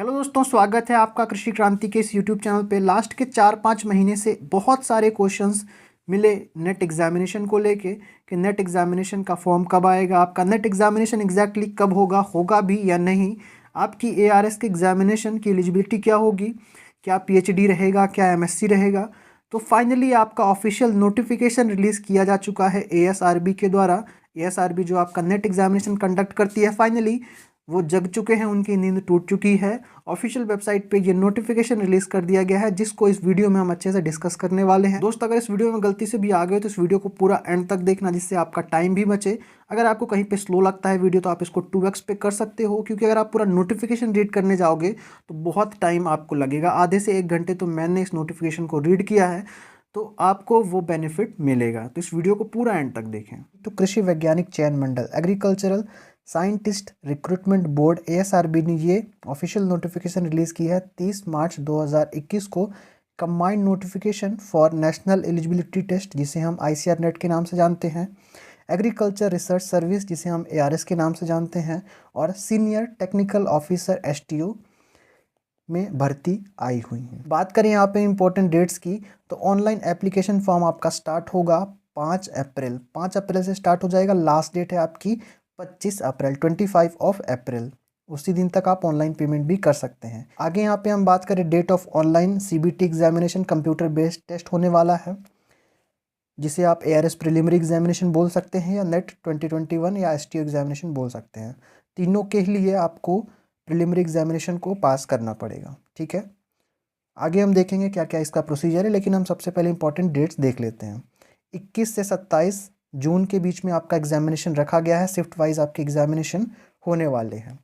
Hello दोस्तों, स्वागत है आपका कृषि क्रांति के इस यूट्यूब चैनल पे। लास्ट के 4-5 महीने से बहुत सारे क्वेश्चंस मिले नेट एग्जामिनेशन को लेके कि नेट एग्जामिनेशन का फॉर्म कब आएगा, आपका नेट एग्जामिनेशन एग्जैक्टली कब होगा भी या नहीं, आपकी एआरएस के एग्जामिनेशन की एलिजिबिलिटी क्या होगी, क्या पीएचडी रहेगा, क्या एमएससी रहेगा। तो फाइनली आपका ऑफिशियल नोटिफिकेशन रिलीज़ किया जा चुका है एएसआरबी के द्वारा। एएसआरबी जो आपका नेट एग्जामिनेशन कंडक्ट करती है, फाइनली वो जग चुके हैं, उनकी नींद टूट चुकी है। ऑफिशियल वेबसाइट पे ये नोटिफिकेशन रिलीज कर दिया गया है, जिसको इस वीडियो में हम अच्छे से डिस्कस करने वाले हैं। दोस्त, अगर इस वीडियो में गलती से भी आ गए तो इस वीडियो को पूरा एंड तक देखना, जिससे आपका टाइम भी बचे। अगर आपको कहीं पे स्लो लगता है वीडियो तो आप इसको 2x पे कर सकते हो, क्योंकि अगर आप पूरा नोटिफिकेशन रीड करने जाओगे तो बहुत टाइम आपको लगेगा, आधे से 1 घंटे तो मैंने इस नोटिफिकेशन को रीड किया है, तो आपको वो बेनिफिट मिलेगा। तो इस वीडियो को पूरा एंड तक देखें। तो कृषि वैज्ञानिक चयन मंडल agricultural scientist recruitment board ASRB ने ये ऑफिशियल नोटिफिकेशन रिलीज़ की है 30 मार्च 2021 को। Combined notification for national eligibility test, जिसे हम आईसीआर नेट के नाम से जानते हैं, एग्रीकल्चर रिसर्च सर्विस, जिसे हम एआरएस के नाम से जानते हैं, और सीनियर टेक्निकल ऑफिसर एसटीओ में भर्ती आई हुई हैं। बात करें यहाँ पे इंपॉर्टेंट डेट्स की, तो ऑनलाइन एप्लीकेशन फॉर्म आपका स्टार्ट होगा 5 अप्रैल। 5 अप्रैल से स्टार्ट हो जाएगा। लास्ट डेट है आपकी 25 अप्रैल, 25 ऑफ अप्रैल। उसी दिन तक आप ऑनलाइन पेमेंट भी कर सकते हैं। आगे यहाँ पे हम बात करें date of online CBT examination, computer based test होने वाला है, जिसे आप एआरएस प्रिलिमिनरी एग्जामिनेशन बोल सकते हैं, या नेट 2021 या एसटीओ एग्जामिनेशन बोल सकते हैं। तीनों के लिए आपको प्रिलिमिनरी एग्जामिनेशन को पास करना पड़ेगा। ठीक है, आगे हम देखेंगे क्या क्या इसका प्रोसीजर है, लेकिन हम सबसे पहले इंपॉर्टेंट डेट्स देख लेते हैं। 21 से 27 जून के बीच में आपका एग्जामिनेशन रखा गया है। शिफ्ट वाइज आपके एग्जामिनेशन होने वाले हैं।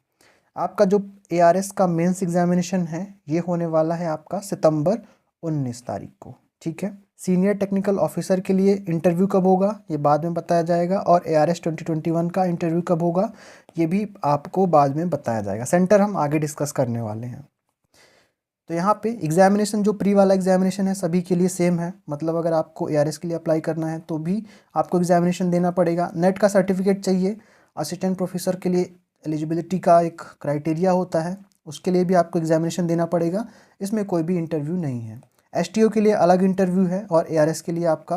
आपका जो एआरएस का मेंस एग्जामिनेशन है, ये होने वाला है आपका सितंबर 19 तारीख को। ठीक है, सीनियर टेक्निकल ऑफिसर के लिए इंटरव्यू कब होगा ये बाद में बताया जाएगा, और एआरएस 2021 का इंटरव्यू कब होगा ये भी आपको बाद में बताया जाएगा। सेंटर हम आगे डिस्कस करने वाले हैं। तो यहाँ पे एग्जामिनेशन जो प्री वाला एग्जामिनेशन है सभी के लिए सेम है, मतलब अगर आपको एआरएस के लिए अप्लाई करना है तो भी आपको एग्जामिनेशन देना पड़ेगा। नेट का सर्टिफिकेट चाहिए। असिस्टेंट प्रोफेसर के लिए एलिजिबिलिटी का एक क्राइटेरिया होता है, उसके लिए भी आपको एग्जामिनेशन देना पड़ेगा। इसमें कोई भी इंटरव्यू नहीं है। एसटीओ के लिए अलग इंटरव्यू है, और एआरएस के लिए आपका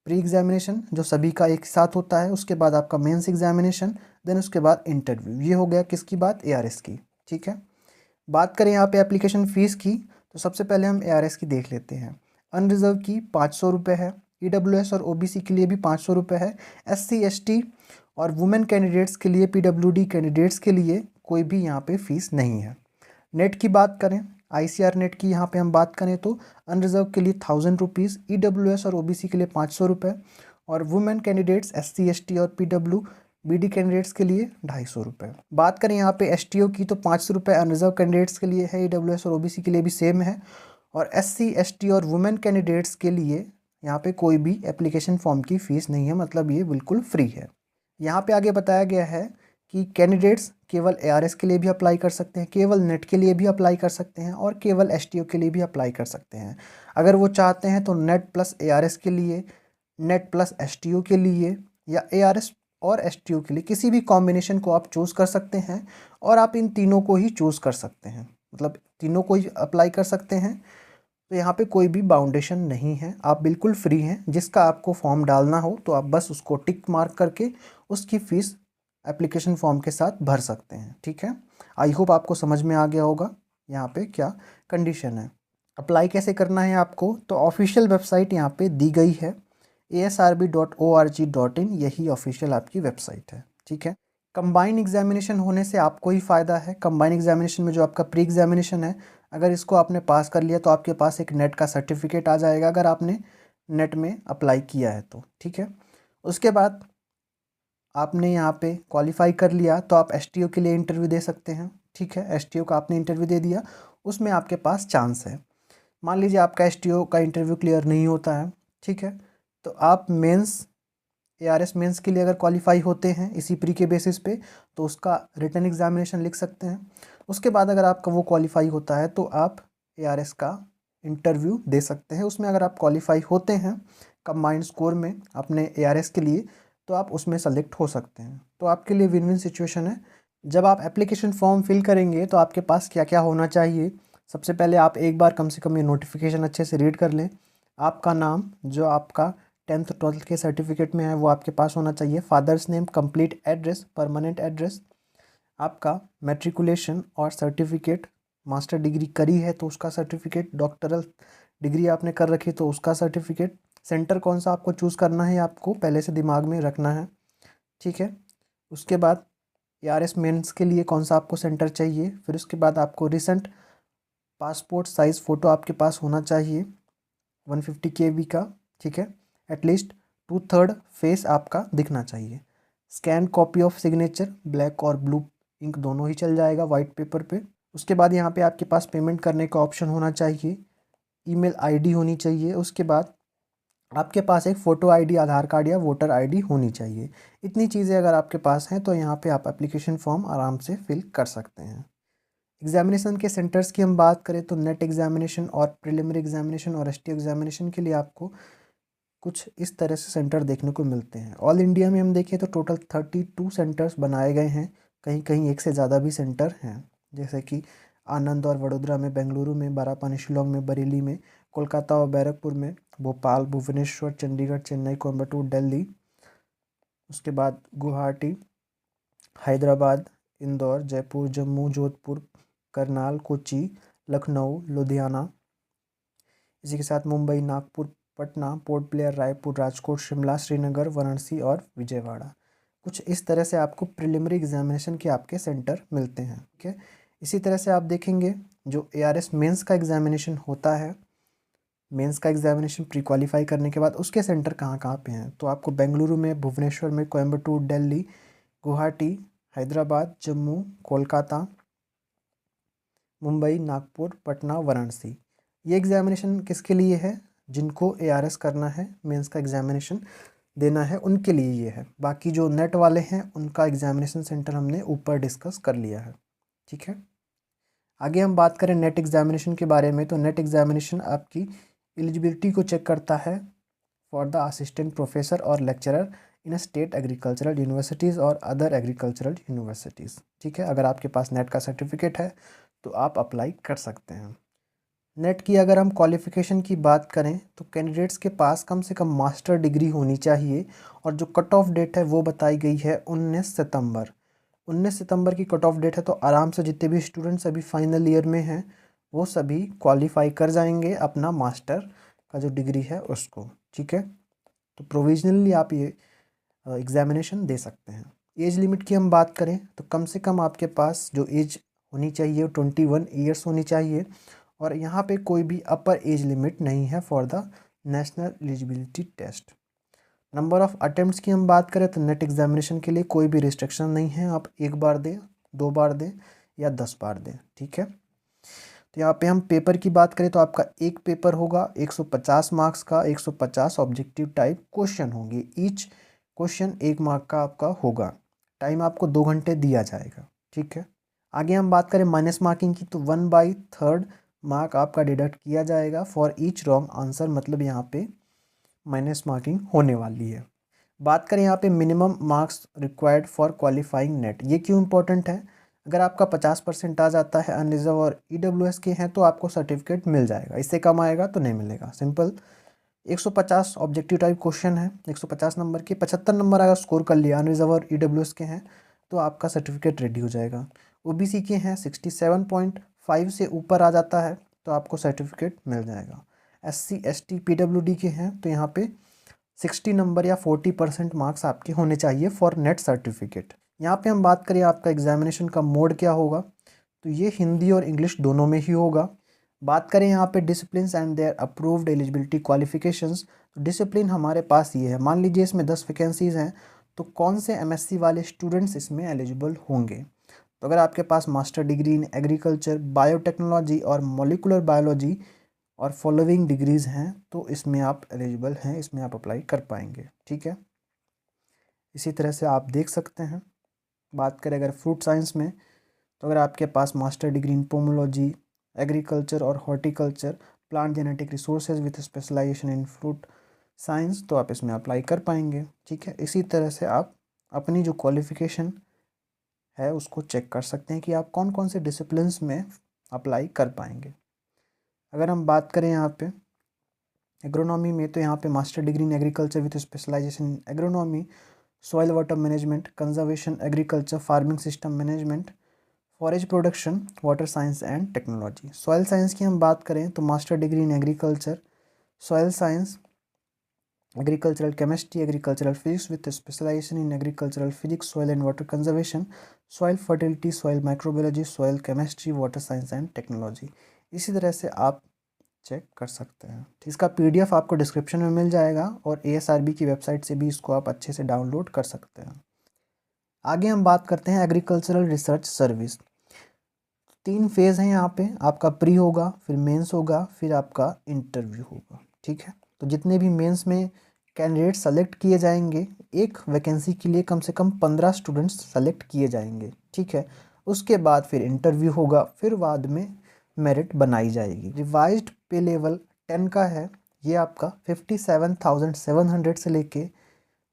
प्री एग्जामिनेशन जो सभी का एक साथ होता है, उसके बाद आपका मेंस एग्जामिनेशन, देन उसके बाद इंटरव्यू। ये हो गया किसकी बात, एआरएस की। ठीक है, बात करें यहाँ पे एप्लीकेशन फ़ीस की, तो सबसे पहले हम एआरएस की देख लेते हैं। अनरिजर्व की 500 रुपये है, ईडब्ल्यूएस और ओबीसी के लिए भी 500 रुपये है, एससी एसटी और वुमेन कैंडिडेट्स के लिए, पीडब्ल्यूडी कैंडिडेट्स के लिए कोई भी यहाँ पे फ़ीस नहीं है। नेट की बात करें, आईसीआर नेट की यहाँ पे हम बात करें तो अनरिजर्व के लिए 1000 रुपीज़, ईडब्ल्यूएस और ओबीसी के लिए 500 रुपये, और वुमेन कैंडिडेट्स एससी एसटी और पीडब्ल्यू बीडी कैंडिडेट्स के लिए 250 रुपये। बात करें यहाँ पे एसटीओ की, तो 500 रुपये अनरिजर्व कैंडिडेट्स के लिए है, ईडब्ल्यूएस और ओबीसी के लिए भी सेम है, और एससी एसटी और वुमेन कैंडिडेट्स के लिए यहाँ पे कोई भी एप्लीकेशन फॉर्म की फ़ीस नहीं है, मतलब ये बिल्कुल फ्री है। यहाँ पे आगे बताया गया है कि कैंडिडेट्स केवल एआरएस के लिए भी अप्लाई कर सकते हैं, केवल नेट के लिए भी अप्लाई कर सकते हैं, और केवल एसटीओ के लिए भी अप्लाई कर सकते हैं। अगर वो चाहते हैं तो नेट प्लस एआरएस के लिए, नेट प्लस एसटीओ के लिए, या एआरएस और एसटीओ के लिए किसी भी कॉम्बिनेशन को आप चूज़ कर सकते हैं, और आप इन तीनों को ही चूज़ कर सकते हैं, मतलब तीनों को ही अप्लाई कर सकते हैं। तो यहाँ पे कोई भी बाउंडेशन नहीं है, आप बिल्कुल फ्री हैं। जिसका आपको फॉर्म डालना हो तो आप बस उसको टिक मार्क करके उसकी फ़ीस एप्लीकेशन फॉर्म के साथ भर सकते हैं। ठीक है, आई होप आपको समझ में आ गया होगा यहाँ पे क्या कंडीशन है। अप्लाई कैसे करना है आपको, तो ऑफिशियल वेबसाइट यहाँ पे दी गई है, asrb.org.in, यही ऑफिशियल आपकी वेबसाइट है। ठीक है, कंबाइंड एग्जामिनेशन होने से आपको ही फ़ायदा है। कंबाइंड एग्जामिनेशन में जो आपका प्री एग्जामिनेशन है, अगर इसको आपने पास कर लिया तो आपके पास एक नेट का सर्टिफिकेट आ जाएगा, अगर आपने नेट में अप्लाई किया है तो। ठीक है, उसके बाद आपने यहाँ पे क्वालिफाई कर लिया तो आप एसटीओ के लिए इंटरव्यू दे सकते हैं। ठीक है, एसटीओ का आपने इंटरव्यू दे दिया, उसमें आपके पास चांस है। मान लीजिए आपका एसटीओ का इंटरव्यू क्लियर नहीं होता है, ठीक है, तो आप मेंस, एआरएस मेंस के लिए अगर क्वालिफाई होते हैं इसी प्री के बेसिस पे, तो उसका रिटन एग्जामिनेशन लिख सकते हैं। उसके बाद अगर आपका वो क्वालिफाई होता है तो आप एआरएस का इंटरव्यू दे सकते हैं। उसमें अगर आप क्वालिफाई होते हैं कंबाइंड स्कोर में अपने एआरएस के लिए, तो आप उसमें सेलेक्ट हो सकते हैं। तो आपके लिए विन विन सिचुएशन है। जब आप एप्लीकेशन फॉर्म फिल करेंगे तो आपके पास क्या क्या होना चाहिए। सबसे पहले आप एक बार कम से कम ये नोटिफिकेशन अच्छे से रीड कर लें। आपका नाम जो आपका 10th 12th के सर्टिफिकेट में है वो आपके पास होना चाहिए। Father's name, complete address, permanent address, आपका मैट्रिकुलेशन और सर्टिफिकेट, मास्टर डिग्री करी है तो उसका सर्टिफिकेट, डॉक्टरल डिग्री आपने कर रखी तो उसका सर्टिफिकेट, सेंटर कौन सा आपको चूज़ करना है आपको पहले से दिमाग में रखना है, ठीक है। उसके बाद ARS मेंस के लिए कौन सा आपको सेंटर चाहिए। फिर उसके बाद आपको रिसेंट पासपोर्ट साइज़ फ़ोटो आपके पास होना चाहिए 150 KB का, ठीक है। एटलीस्ट 2/3 फेस आपका दिखना चाहिए। Scan copy of signature, black और ब्लू इंक दोनों ही चल जाएगा वाइट पेपर पे। उसके बाद यहाँ पे आपके पास पेमेंट करने का ऑप्शन होना चाहिए। ईमेल आईडी होनी चाहिए। उसके बाद आपके पास एक फ़ोटो आईडी, आधार कार्ड या वोटर आईडी होनी चाहिए। इतनी चीज़ें अगर आपके पास हैं तो यहाँ पे आप एप्लीकेशन फॉर्म आराम से फिल कर सकते हैं। एग्जामिनेशन के सेंटर्स की हम बात करें तो नेट एग्जामिनेशन और प्रिलिमिनरी एग्जामिनेशन और ST एग्जामिनेशन के लिए आपको कुछ इस तरह से सेंटर देखने को मिलते हैं। ऑल इंडिया में हम देखें तो टोटल 32 सेंटर्स बनाए गए हैं। कहीं कहीं एक से ज़्यादा भी सेंटर हैं, जैसे कि आनंद और वडोदरा में, बेंगलुरु में, बारापानी शिलोंग में, बरेली में, कोलकाता और बैरकपुर में, भोपाल, भुवनेश्वर, चंडीगढ़, चेन्नई, कोयम्बटूर, दिल्ली, उसके बाद गुवाहाटी, हैदराबाद, इंदौर, जयपुर, जम्मू, जोधपुर, करनाल, कोच्चि, लखनऊ, लुधियाना, इसी के साथ मुंबई, नागपुर, पटना, पोर्ट ब्लेयर, रायपुर, राजकोट, शिमला, श्रीनगर, वाराणसी और विजयवाड़ा। कुछ इस तरह से आपको प्रिलिमिनरी एग्जामिनेशन के आपके सेंटर मिलते हैं, ठीक है। इसी तरह से आप देखेंगे जो ARS मेंस का एग्जामिनेशन होता है, मेंस का एग्जामिनेशन प्री क्वालिफाई करने के बाद उसके सेंटर कहाँ कहाँ पे हैं तो आपको बेंगलुरु में, भुवनेश्वर में, कोयम्बटूर, दिल्ली, गुवाहाटी, हैदराबाद, जम्मू, कोलकाता, मुंबई, नागपुर, पटना, वाराणसी। ये एग्जामिनेशन किसके लिए है? जिनको ARS करना है, मेंस का एग्जामिनेशन देना है, उनके लिए ये है। बाकी जो नेट वाले हैं उनका एग्जामिनेशन सेंटर हमने ऊपर डिस्कस कर लिया है, ठीक है। आगे हम बात करें नेट एग्जामिनेशन के बारे में तो नेट एग्जामिनेशन आपकी एलिजिबिलिटी को चेक करता है फॉर द असिस्टेंट प्रोफेसर और lecturer in state agricultural universities और अदर एग्रीकल्चरल यूनिवर्सिटीज़, ठीक है। अगर आपके पास नेट का सर्टिफिकेट है तो आप अप्लाई कर सकते हैं। नेट की अगर हम क्वालिफ़िकेशन की बात करें तो कैंडिडेट्स के पास कम से कम मास्टर डिग्री होनी चाहिए और जो कट ऑफ डेट है वो बताई गई है 19 सितंबर। 19 सितंबर की कट ऑफ डेट है तो आराम से जितने भी स्टूडेंट्स अभी फाइनल ईयर में हैं वो सभी क्वालिफाई कर जाएंगे अपना मास्टर का जो डिग्री है उसको, ठीक है। तो प्रोविजनली आप ये एग्ज़ामिनेशन दे सकते हैं। एज लिमिट की हम बात करें तो कम से कम आपके पास जो एज होनी चाहिए 21 ईयर्स होनी चाहिए और यहाँ पे कोई भी अपर एज लिमिट नहीं है for the national eligibility test. Number of attempts की हम बात करें तो नेट एग्जामिनेशन के लिए कोई भी रिस्ट्रिक्शन नहीं है, आप एक बार दें, 2 बार दें या 10 बार दें, ठीक है। तो यहाँ पे हम पेपर की बात करें तो आपका एक पेपर होगा 150 मार्क्स का, 150 ऑब्जेक्टिव टाइप क्वेश्चन होंगे, ईच क्वेश्चन 1 मार्क का आपका होगा। टाइम आपको 2 घंटे दिया जाएगा, ठीक है। आगे हम बात करें माइनस मार्किंग की तो 1/3 मार्क आपका डिडक्ट किया जाएगा फॉर ईच रॉन्ग आंसर, मतलब यहाँ पे माइनस मार्किंग होने वाली है। बात करें यहाँ पे minimum marks required for qualifying net, ये क्यों इंपॉर्टेंट है? अगर आपका 50% आ जाता है अनरिजर्व और EWS के हैं तो आपको सर्टिफिकेट मिल जाएगा, इससे कम आएगा तो नहीं मिलेगा, सिंपल। 150 ऑब्जेक्टिव टाइप क्वेश्चन है, 150 नंबर के 75 नंबर अगर स्कोर कर लिया, अनरिजर्व और EWS के हैं तो आपका सर्टिफिकेट रेडी हो जाएगा। OBC के हैं 67.5 से ऊपर आ जाता है तो आपको सर्टिफिकेट मिल जाएगा। SC ST PWD के हैं तो यहाँ पे 60 नंबर या 40% मार्क्स आपके होने चाहिए फॉर नेट सर्टिफिकेट। यहाँ पे हम बात करें आपका एग्जामिनेशन का मोड क्या होगा तो ये हिंदी और इंग्लिश दोनों में ही होगा। बात करें यहाँ पे discipline and their approved eligibility qualifications, तो डिसिप्लिन हमारे पास ये है, मान लीजिए इसमें 10 वैकेंसीज़ हैं तो कौन से MSc वाले स्टूडेंट्स इसमें एलिजिबल होंगे। तो अगर आपके पास master degree in agriculture, biotechnology और मॉलिकुलर बायोलॉजी और फॉलोइंग डिग्रीज़ हैं तो इसमें आप एलिजिबल हैं, इसमें आप अप्लाई कर पाएंगे, ठीक है। इसी तरह से आप देख सकते हैं। बात करें अगर फ्रूट साइंस में तो अगर आपके पास master degree in pomology, agriculture और horticulture, plant genetic resources with specialization in fruit science तो आप इसमें अप्लाई कर पाएंगे, ठीक है। इसी तरह से आप अपनी जो क्वालिफ़िकेशन है उसको चेक कर सकते हैं कि आप कौन कौन से डिसिप्लिन्स में अप्लाई कर पाएंगे। अगर हम बात करें यहाँ पे एग्रोनॉमी में, तो यहाँ पे master degree in agriculture with specialisation in agronomy, soil water management, conservation, agriculture, farming system management, forage production, water science and technology. Soil science की हम बात करें तो master degree in agriculture, soil science, agricultural chemistry, agricultural physics with specialisation in agricultural physics, soil and water conservation, soil fertility, soil microbiology, soil chemistry, water science and technology. इसी तरह से आप check कर सकते हैं। इसका पीडीएफ आपको description में मिल जाएगा और एएसआरबी की वेबसाइट से भी इसको आप अच्छे से डाउनलोड कर सकते हैं। आगे हम बात करते हैं एग्रीकल्चरल रिसर्च सर्विस। 3 फेज़ हैं यहाँ पे, आपका प्री होगा, फिर मेंस होगा, फिर आपका इंटरव्यू होगा। ठीक है, तो जितने भी मेंस में कैंडिडेट सेलेक्ट किए जाएंगे, एक वैकेंसी के लिए कम से कम 15 स्टूडेंट्स सेलेक्ट किए जाएंगे। ठीक है, उसके बाद फिर इंटरव्यू होगा, फिर बाद में मेरिट बनाई जाएगी। रिवाइज्ड पे लेवल 10 का है, ये आपका 57,700 से लेके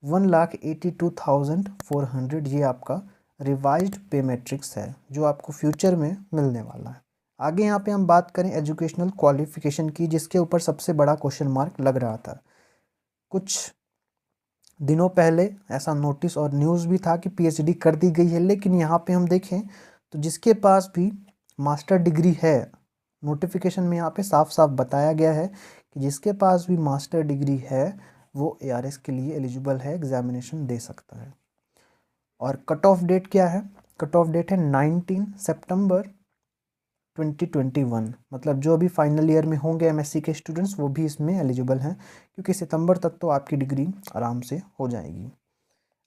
1,82,400 ये आपका रिवाइज्ड पे मैट्रिक्स है जो आपको फ्यूचर में मिलने वाला है। आगे यहाँ पे हम बात करें एजुकेशनल क्वालिफिकेशन की, जिसके ऊपर सबसे बड़ा क्वेश्चन मार्क लग रहा था। कुछ दिनों पहले ऐसा नोटिस और न्यूज़ भी था कि पीएचडी कर दी गई है, लेकिन यहाँ पे हम देखें तो जिसके पास भी मास्टर डिग्री है, नोटिफिकेशन में यहाँ पे साफ साफ बताया गया है कि जिसके पास भी मास्टर डिग्री है वो एआरएस के लिए एलिजिबल है, एग्जामिनेशन दे सकता है। और कट ऑफ डेट क्या है? कट ऑफ डेट है 19 सितंबर 2021, मतलब जो भी फाइनल ईयर में होंगे एमएससी के स्टूडेंट्स वो भी इसमें एलिजिबल हैं, क्योंकि सितंबर तक तो आपकी डिग्री आराम से हो जाएगी।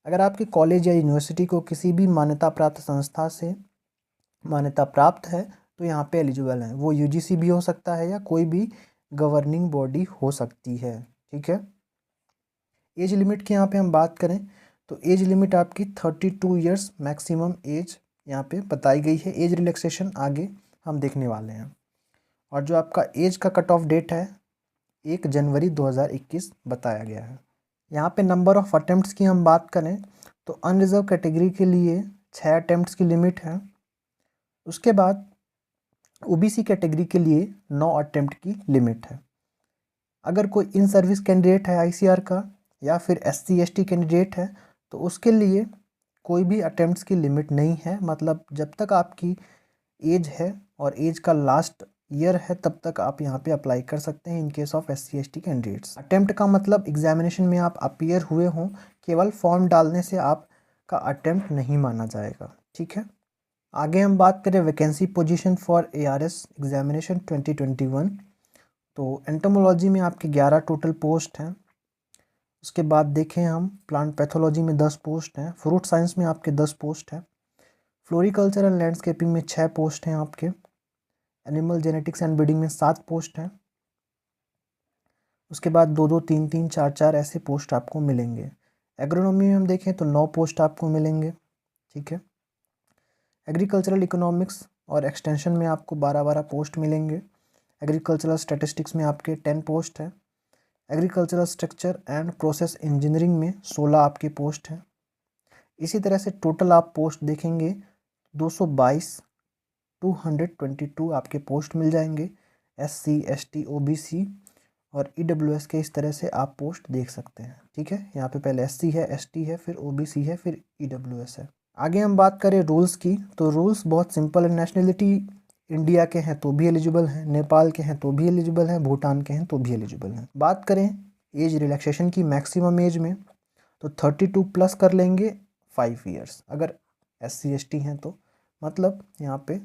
अगर आपके कॉलेज या यूनिवर्सिटी को किसी भी मान्यता प्राप्त संस्था से मान्यता प्राप्त है तो यहाँ पे एलिजिबल हैं। वो यूजीसी भी हो सकता है या कोई भी गवर्निंग बॉडी हो सकती है। ठीक है, एज लिमिट की यहाँ पे हम बात करें तो एज लिमिट आपकी 32 ईयर्स मैक्सिमम एज यहाँ पे बताई गई है। एज रिलैक्सेशन आगे हम देखने वाले हैं। और जो आपका एज का कट ऑफ डेट है 1 जनवरी 2021 बताया गया है। यहाँ पे नंबर ऑफ अटेम्प्ट्स की हम बात करें तो अनरिजर्व कैटेगरी के लिए 6 अटेम्प्ट्स की लिमिट है। उसके बाद ओबीसी कैटेगरी के लिए 9 अटेम्प्ट की लिमिट है। अगर कोई इन सर्विस कैंडिडेट है आईसीआर का या फिर एससी एसटी कैंडिडेट है तो उसके लिए कोई भी अटेम्प्ट्स की लिमिट नहीं है, मतलब जब तक आपकी एज है और एज का लास्ट ईयर है तब तक आप यहाँ पे अप्लाई कर सकते हैं इन case of SC ST candidates. Attempt का मतलब एग्जामिनेशन में आप अपीयर हुए हों, केवल फॉर्म डालने से आपका अटेम्प्ट नहीं माना जाएगा। ठीक है, आगे हम बात करें vacancy position for ARS examination 2021, तो एंटोमोलॉजी में आपके 11 टोटल पोस्ट हैं। उसके बाद देखें हम प्लांट पैथोलॉजी में 10 पोस्ट हैं, फ्रूट साइंस में आपके 10 पोस्ट हैं, फ्लोरिकल्चर एंड लैंडस्केपिंग में 6 पोस्ट हैं आपके, एनिमल जेनेटिक्स एंड ब्रीडिंग में 7 पोस्ट हैं। उसके बाद 2-2, 3-3, 4-4 ऐसे पोस्ट आपको मिलेंगे। एग्रोनॉमी में हम देखें तो 9 पोस्ट आपको मिलेंगे। ठीक है, एग्रीकल्चरल इकोनॉमिक्स और एक्सटेंशन में आपको 12-12 पोस्ट मिलेंगे। एग्रीकल्चरल स्टैटिस्टिक्स में आपके 10 पोस्ट हैं। Agricultural structure and process engineering में 16 आपके पोस्ट हैं। इसी तरह से टोटल आप पोस्ट देखेंगे 222 आपके पोस्ट मिल जाएंगे। एससी एसटी ओबीसी और ईडब्ल्यूएस के इस तरह से आप पोस्ट देख सकते हैं। ठीक है, यहाँ पे पहले एससी है, एसटी है, फिर ओबीसी है, फिर ईडब्ल्यूएस है। आगे हम बात करें रूल्स की, तो रूल्स बहुत सिंपल है। नेशनलिटी इंडिया के हैं तो भी एलिजिबल हैं, नेपाल के हैं तो भी एलिजिबल हैं, भूटान के हैं तो भी एलिजिबल हैं। बात करें एज रिलैक्सेशन की मैक्सिमम एज में तो 32 प्लस कर लेंगे 5 ईयर्स अगर एससी एसटी हैं तो, मतलब यहाँ पे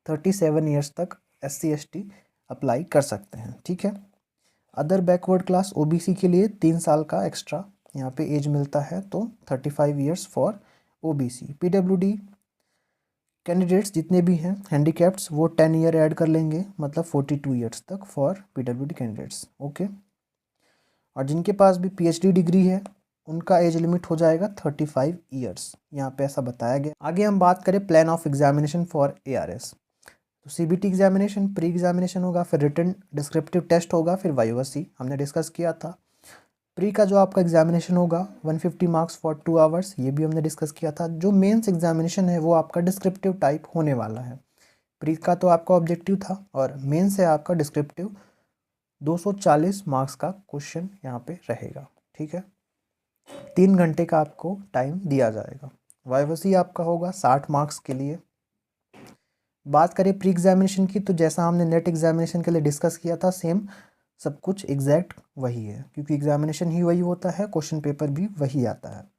37 ईयर्स तक एससी एसटी अप्लाई कर सकते हैं। ठीक है, अदर बैकवर्ड क्लास ओबीसी के लिए 3 साल का एक्स्ट्रा यहाँ पे एज मिलता है, तो 35 years for OBC. PWD candidates जितने भी हैं हैंडीकैप्ड्स वो 10 ईयर ऐड कर लेंगे, मतलब 42 ईयर्स तक फॉर पीडब्ल्यूडी कैंडिडेट्स। ओके, और जिनके पास भी पीएचडी डिग्री है उनका एज लिमिट हो जाएगा 35 ईयर्स, यहाँ पे ऐसा बताया गया। आगे हम बात करें plan of examination for ARS, तो सीबीटी एग्जामिनेशन, प्री एग्जामिनेशन होगा, फिर रिटन डिस्क्रिप्टिव टेस्ट होगा, फिर वाइवा सी हमने डिस्कस किया था। प्री का जो आपका एग्जामिनेशन होगा 150 मार्क्स फॉर 2 आवर्स, ये भी हमने डिस्कस किया था। जो मेंस एग्जामिनेशन है वो आपका डिस्क्रिप्टिव टाइप होने वाला है। प्री का तो आपका ऑब्जेक्टिव था और मेंस है आपका डिस्क्रिप्टिव। 240 मार्क्स का क्वेश्चन यहाँ पे रहेगा, ठीक है। 3 घंटे का आपको टाइम दिया जाएगा। वाइवासी आपका होगा 60 मार्क्स के लिए। बात करें प्री एग्जामिनेशन की, तो जैसा हमने नेट एग्जामिनेशन के लिए डिस्कस किया था सेम सब कुछ एग्जैक्ट वही है, क्योंकि एग्जामिनेशन ही वही होता है, क्वेश्चन पेपर भी वही आता है।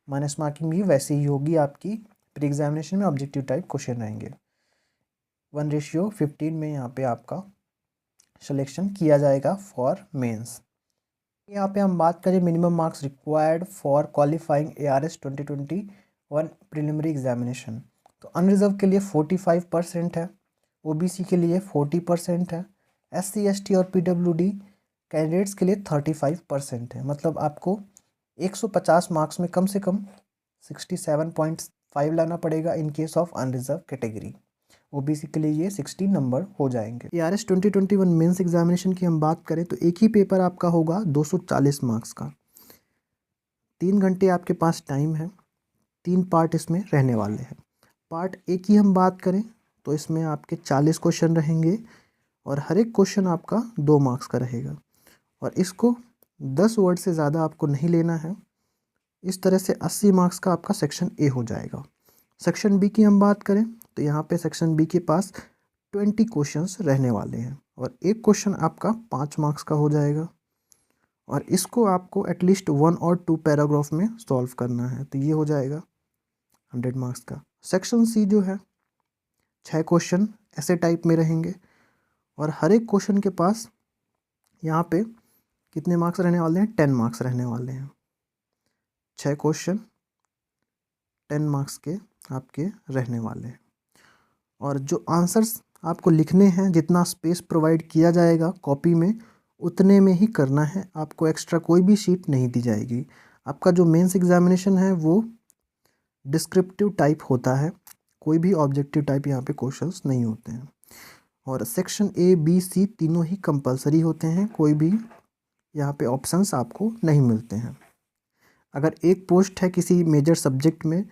माइनस मार्किंग भी वैसे ही होगी आपकी। प्री एग्जामिनेशन में ऑब्जेक्टिव टाइप क्वेश्चन रहेंगे। 1:15 में यहाँ पे आपका सिलेक्शन किया जाएगा फॉर मेंस। यहाँ पे हम बात करें minimum marks required for qualifying ARS 2021 preliminary examination, तो अनरिजर्व के लिए 45% है, OBC के लिए 40% है, SC ST और PWD कैंडिडेट्स के लिए 35% है। मतलब आपको 150 मार्क्स में कम से कम 67.5 लाना पड़ेगा in case of unreserve category. OBC के लिए ये 60 नंबर हो जाएंगे। ARS 2021 मेंस एग्जामिनेशन की हम बात करें तो एक ही पेपर आपका होगा 240 मार्क्स का। 3 घंटे आपके पास टाइम है। 3 पार्ट इसमें रहने वाले हैं। पार्ट ए की हम बात करें तो इसमें आपके 40 क्वेश्चन रहेंगे और हर एक क्वेश्चन आपका 2 मार्क्स का रहेगा और इसको 10 वर्ड से ज़्यादा आपको नहीं लेना है। इस तरह से 80 मार्क्स का आपका सेक्शन ए हो जाएगा। सेक्शन बी की हम बात करें तो यहाँ पे सेक्शन बी के पास 20 क्वेश्चंस रहने वाले हैं और एक क्वेश्चन आपका 5 मार्क्स का हो जाएगा और इसको आपको एटलीस्ट 1 और 2 पैराग्राफ में सॉल्व करना है, तो ये हो जाएगा 100 मार्क्स का। सेक्शन सी जो है 6 क्वेश्चन ऐसे टाइप में रहेंगे और हर एक क्वेश्चन के पास यहाँ पे कितने मार्क्स रहने वाले हैं, 10 मार्क्स रहने वाले हैं। 6 क्वेश्चन 10 मार्क्स के आपके रहने वाले हैं और जो आंसर्स आपको लिखने हैं, जितना स्पेस प्रोवाइड किया जाएगा कॉपी में उतने में ही करना है। आपको एक्स्ट्रा कोई भी शीट नहीं दी जाएगी। आपका जो मेंस एग्जामिनेशन है वो डिस्क्रिप्टिव टाइप होता है, कोई भी ऑब्जेक्टिव टाइप यहाँ पे क्वेश्चंस नहीं होते हैं। और सेक्शन A B C तीनों ही कंपलसरी होते हैं, कोई भी यहाँ पे ऑप्शंस आपको नहीं मिलते हैं। अगर एक पोस्ट है किसी मेजर सब्जेक्ट में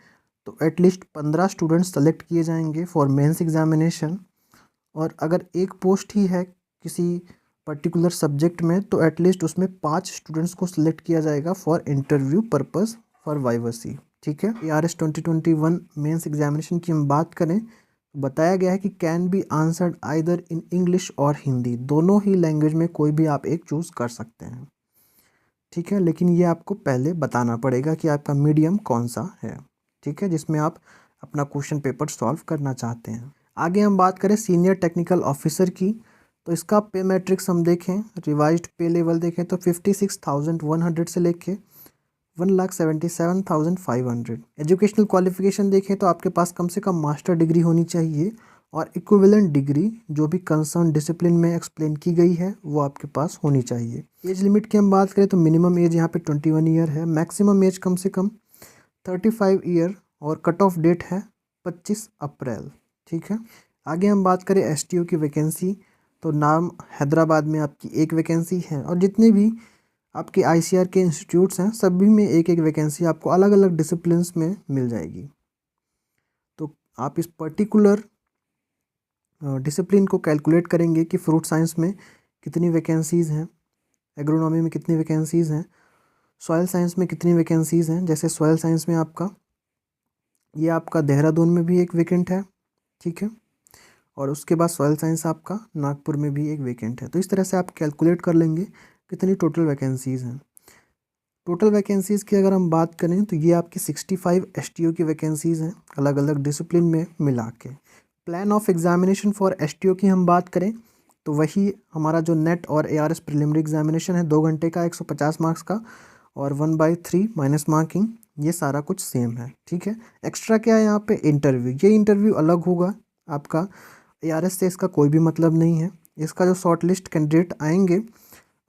तो एटलीस्ट 15 स्टूडेंट्स सेलेक्ट किए जाएंगे फॉर मेंस एग्जामिनेशन और अगर एक पोस्ट ही है किसी पर्टिकुलर सब्जेक्ट में तो एटलीस्ट उसमें 5 स्टूडेंट्स को सिलेक्ट किया जाएगा फॉर इंटरव्यू पर्पस फॉर वाइवासी, ठीक है। ARS 2021 मेंस एग्जामिनेशन की हम बात करें तो बताया गया है कि can be answered either in English और हिंदी, दोनों ही लैंग्वेज में कोई भी आप एक चूज़ कर सकते हैं, ठीक है। लेकिन ये आपको पहले बताना पड़ेगा कि आपका मीडियम कौन सा है, ठीक है, जिसमें आप अपना क्वेश्चन पेपर सॉल्व करना चाहते हैं। आगे हम बात करें सीनियर टेक्निकल ऑफिसर की, तो इसका पे मैट्रिक्स हम देखें, रिवाइज्ड पे लेवल देखें तो 56,100 से लेके 1,77,500। एजुकेशनल क्वालिफिकेशन देखें तो आपके पास कम से कम मास्टर डिग्री होनी चाहिए और इक्विवेलेंट डिग्री जो भी कंसर्न डिसिप्लिन में एक्सप्लेन की गई है वो आपके पास होनी चाहिए। एज लिमिट की हम बात करें तो मिनिमम एज यहाँ पे 21 ईयर है, मैक्सिमम एज कम से कम 35 ईयर और कट ऑफ डेट है 25 अप्रैल, ठीक है। आगे हम बात करें STO की वैकेंसी, तो नाम हैदराबाद में आपकी एक वैकेंसी है और जितने भी आपके ICAR के इंस्टीट्यूट्स हैं सभी में एक एक वैकेंसी आपको अलग अलग डिसिप्लिन्स में मिल जाएगी। तो आप इस पर्टिकुलर डिसिप्लिन को कैलकुलेट करेंगे कि फ्रूट साइंस में कितनी वैकेंसीज़ हैं, एग्रोनॉमी में कितनी वैकेंसीज़ हैं, सॉयल साइंस में कितनी वैकेंसीज़ हैं। जैसे सॉयल साइंस में आपका देहरादून में भी एक वैकेंट है, ठीक है, और उसके बाद सॉयल साइंस आपका नागपुर में भी एक वैकेंट है। तो इस तरह से आप कैलकुलेट कर लेंगे कितनी टोटल वैकेंसीज़ हैं। टोटल वैकेंसीज़ की अगर हम बात करें तो ये आपकी 65 STO की वैकेंसीज़ हैं अलग अलग डिसिप्लिन में मिला के। Plan of examination for STO की हम बात करें तो वही हमारा जो नेट और ARS प्रिलिमिनरी एग्जामिनेशन है 2 घंटे का 150 मार्क्स का और 1/3 माइनस मार्किंग, ये सारा कुछ सेम है, ठीक है। एक्स्ट्रा क्या है यहाँ पे, इंटरव्यू, ये इंटरव्यू अलग होगा आपका, ARS से इसका कोई भी मतलब नहीं है। इसका जो शॉर्ट लिस्ट कैंडिडेट आएंगे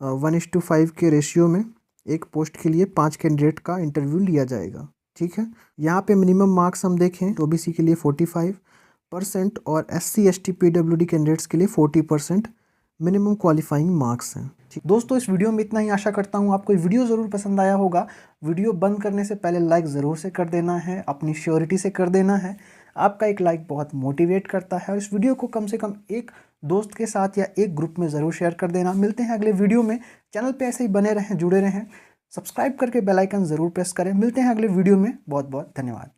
1:5 के रेशियो में एक पोस्ट के लिए 5 कैंडिडेट का इंटरव्यू लिया जाएगा, ठीक है। यहाँ पे मिनिमम मार्क्स हम देखें तो OBC के लिए 45% और SC ST PWD कैंडिडेट्स के लिए 40% मिनिमम क्वालिफाइंग मार्क्स हैं, दोस्तों इस वीडियो में इतना ही। आशा करता हूँ आपको वीडियो ज़रूर पसंद आया होगा। वीडियो बंद करने से पहले लाइक ज़रूर से कर देना है, अपनी श्योरिटी से कर देना है। आपका एक लाइक बहुत मोटिवेट करता है और इस वीडियो को कम से कम एक दोस्त के साथ या एक ग्रुप में ज़रूर शेयर कर देना। मिलते हैं अगले वीडियो में। चैनल पे ऐसे ही बने रहें, जुड़े रहें, सब्सक्राइब करके बेल आइकन ज़रूर प्रेस करें। मिलते हैं अगले वीडियो में। बहुत बहुत धन्यवाद।